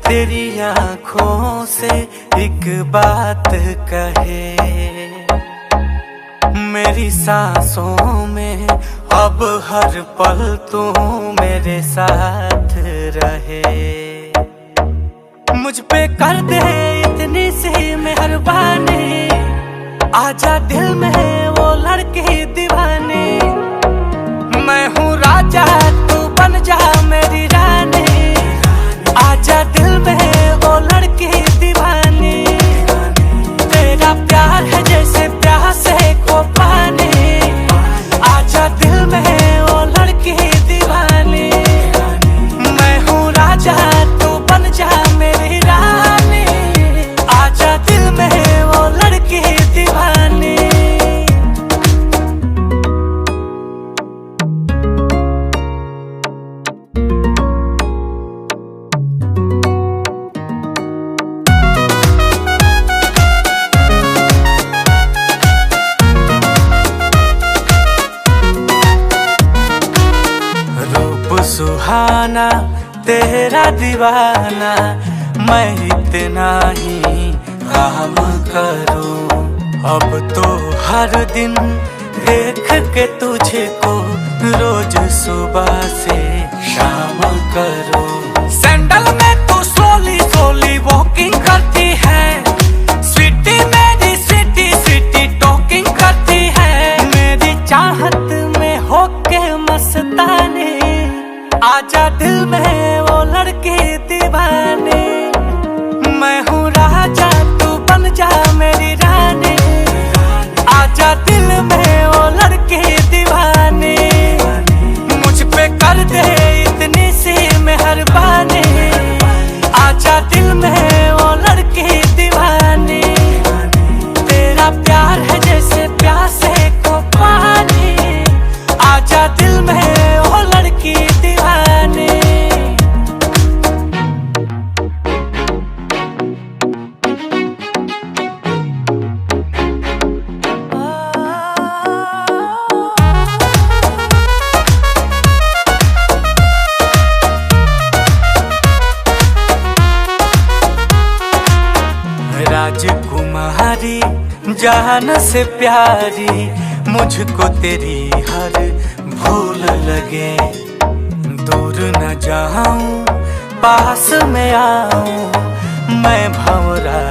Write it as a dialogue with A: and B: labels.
A: तेरी आँखों से एक बात कहे, मेरी सांसों में अब हर पल तू मेरे साथ रहे। मुझ पे कर दे इतनी सी मेहरबानी, आजा दिल में वो लड़की दीवानी। मैं हूँ राजा तू बन जा मेरी रानी, आजा दिल में वो लड़की दीवानी। तेरा प्यार है जैसे प्यास है को पानी, आजा दिल में वो लड़की दीवानी। मैं हूँ राजा तू बन जा मेरी रानी, आजा दिल में वो लड़की दीवानी। सुहाना तेरा दीवाना, मैं इतना ही काम करूं। अब तो हर दिन देख के तुझको रोज सुबह से शाम करूं। सैंडल में तू स्लोली स्लोली वॉकिंग करती है, स्वीटी मेरी स्वीटी स्वीटी टॉकिंग करती है। मेरी चाहत में होके मस्तानी, आजा दिल में वो लड़की दीवानी। मैं हूँ राजा तू बन जा मेरी रानी, आजा दिल में वो लड़की दीवानी। मुझ पे कर दे इतनी सी मेहरबानी, आजा दिल में वो लड़की दीवानी। तेरा प्यार है जैसे प्यास है को पानी, आजा दिल में वो लड़की दीवानी। राजकुमारी जान से प्यारी, मुझको तेरी हर भूल लगे। दूर न जाऊं पास में आऊं मैं भंवरा